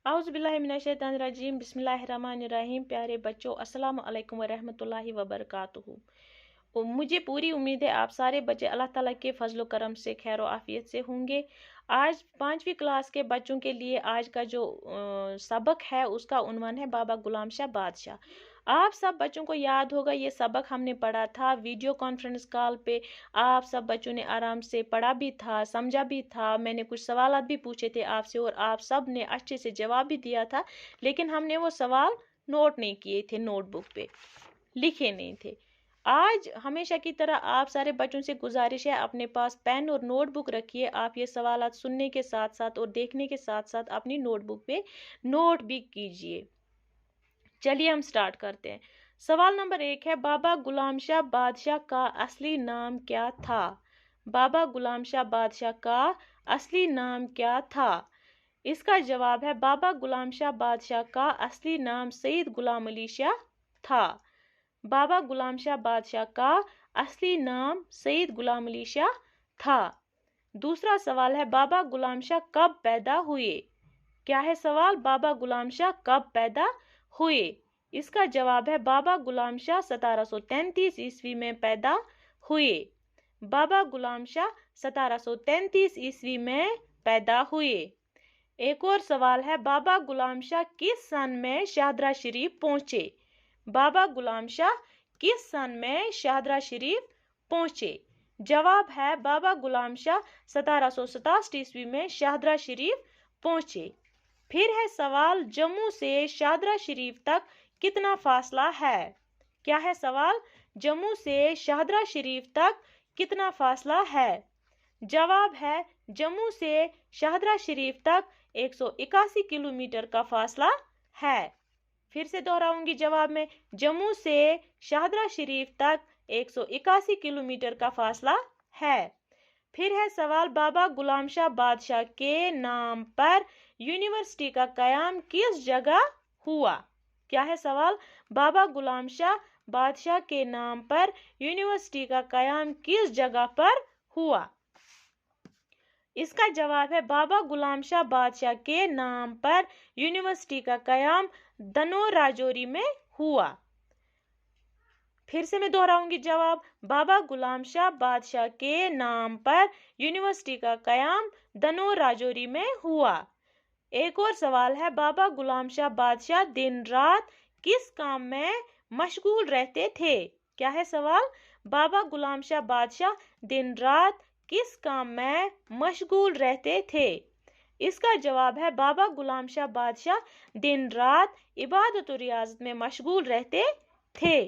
औज़ु बिल्लाहि मिनश्शैतानिर्रजीम बिस्मिल्लाहिर्रहमानिर्रहीम। प्यारे बच्चों, अस्सलामु अलैकुम वरहमतुल्लाहि वबरकातुहू। मुझे पूरी उम्मीद है आप सारे बच्चे अल्लाह ताला के फजल करम से खैर आफियत से होंगे। आज 5वीं क्लास के बच्चों के लिए आज का जो सबक है उसका उन्वान है बाबा गुलाम शाह बादशाह। आप सब बच्चों को याद होगा ये सबक हमने पढ़ा था वीडियो कॉन्फ्रेंस कॉल पे। आप सब बच्चों ने आराम से पढ़ा भी था, समझा भी था। मैंने कुछ सवाल भी पूछे थे आपसे और आप सब ने अच्छे से जवाब भी दिया था, लेकिन हमने वो सवाल नोट नहीं किए थे, नोटबुक पे लिखे नहीं थे। आज हमेशा की तरह आप सारे बच्चों से गुजारिश है अपने पास पेन और नोटबुक रखिए। आप ये सवाल सुनने के साथ साथ और देखने के साथ साथ अपनी नोटबुक पे नोट भी कीजिए। चलिए हम स्टार्ट करते हैं। सवाल नंबर 1 है, बाबा गुलाम शाह बादशाह का असली नाम क्या था? बाबा गुलाम शाह बादशाह का असली नाम क्या था? इसका जवाब है बाबा गुलाम शाह बादशाह का असली नाम सैयद गुलाम अली शाह था। बाबा गुलाम शाह बादशाह का असली नाम सैयद गुलाम अली शाह था। दूसरा सवाल है, बाबा गुलाम शाह कब पैदा हुए? क्या है सवाल? बाबा गुलाम शाह कब पैदा हुए? इसका जवाब है बाबा गुलाम शाह 1733 ईस्वी में पैदा हुए। बाबा गुलाम शाह 1733 ईस्वी में पैदा हुए। एक और सवाल है, बाबा गुलाम शाह किस सन में शाहदरा शरीफ पहुंचे? बाबा गुलाम शाह किस सन में शाहदरा शरीफ पहुंचे? जवाब है बाबा गुलाम शाह 1767 ईस्वी में शाहदरा शरीफ पहुंचे। फिर है सवाल, जम्मू से शाहदरा शरीफ तक कितना फासला है? क्या है सवाल? जम्मू से शाहदरा शरीफ तक कितना फासला है? जवाब है जम्मू से शाहदरा शरीफ तक 181 किलोमीटर का फासला है। फिर से दोहराऊंगी जवाब में, जम्मू से शाहदरा शरीफ तक 181 किलोमीटर का फासला है। फिर है सवाल, बाबा गुलाम शाह बादशाह के नाम पर यूनिवर्सिटी का कयाम किस जगह हुआ? क्या है सवाल? बाबा गुलाम शाह बादशाह के नाम पर यूनिवर्सिटी का कयाम किस जगह पर हुआ? इसका जवाब है बाबा गुलाम शाह बादशाह के नाम पर यूनिवर्सिटी का कयाम दनोर राजौरी में हुआ। फिर से मैं दोहराऊंगी जवाब, बाबा गुलाम शाह बादशाह के नाम पर यूनिवर्सिटी का कयाम दनोर राजौरी में हुआ। एक और सवाल है, बाबा गुलाम शाह बादशाह दिन रात किस काम में मशगूल रहते थे? क्या है सवाल? बाबा गुलाम शाह बादशाह दिन रात किस काम में मशगूल रहते थे? इसका जवाब है बाबा गुलाम शाह बादशाह दिन रात इबादत और रियाजत में मशगूल रहते थे।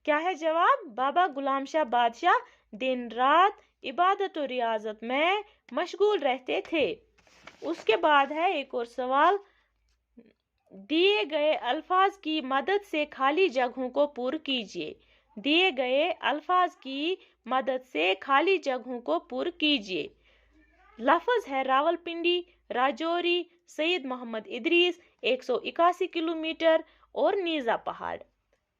क्या है जवाब? बाबा गुलाम शाह बादशाह दिन रात इबादत और रियाजत में मशगूल रहते थे। उसके बाद है एक और सवाल, दिए गए अल्फाज की मदद से खाली जगहों को पूर्ण कीजिए। दिए गए अल्फाज की मदद से खाली जगहों को पूर्ण कीजिए। लफ्ज है रावलपिंडी, राजौरी, सैयद मोहम्मद इदरीस 181 किलोमीटर और नीजा पहाड़।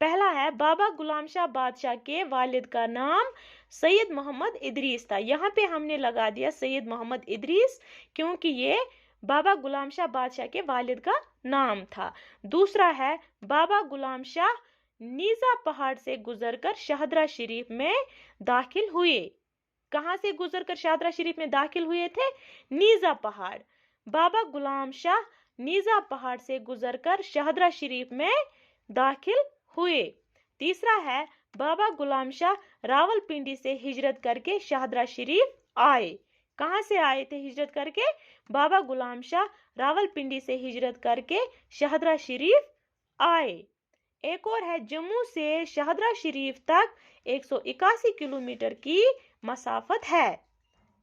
पहला है, बाबा गुलाम शाह बादशाह के वालिद का नाम सैयद मोहम्मद इदरीस था। यहाँ पे हमने लगा दिया सैयद मोहम्मद इदरीस क्योंकि ये बाबा गुलाम शाह बादशाह के वालिद का नाम था। दूसरा है, बाबा गुलाम शाह नीजा पहाड़ से गुजरकर शाहदरा शरीफ में दाखिल हुए। कहाँ से गुजरकर शाहदरा शरीफ में दाखिल हुए थे? नीजा पहाड़। बाबा गुलाम शाह नीजा पहाड़ से गुजरकर शाहदरा शरीफ में दाखिल हुए। तीसरा है, बाबा गुलाम शाह रावलपिंडी से हिजरत करके शाहदरा शरीफ आए। कहाँ से आए थे हिजरत करके? बाबा गुलाम शाह रावलपिंडी से हिजरत करके शाहदरा शरीफ आए। एक और है, जम्मू से शाहदरा शरीफ तक 181 किलोमीटर की मसाफत है।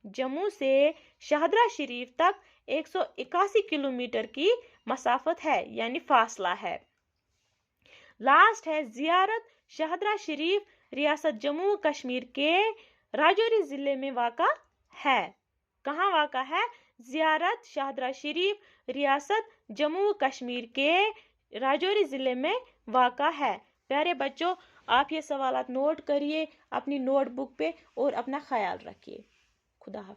जम्मू से शाहदरा शरीफ तक 181 किलोमीटर की मसाफत है यानी फासला है। लास्ट है, जियारत शाहदरा शरीफ रियासत जम्मू कश्मीर के राजौरी जिले में वाक़ा है। कहाँ वाक़ा है? जियारत शाहदरा शरीफ रियासत जम्मू कश्मीर के राजौरी जिले में वाक़ा है। प्यारे बच्चों, आप ये सवालात नोट करिए अपनी नोटबुक पे और अपना ख्याल रखिए। खुदा हाफ़िज़।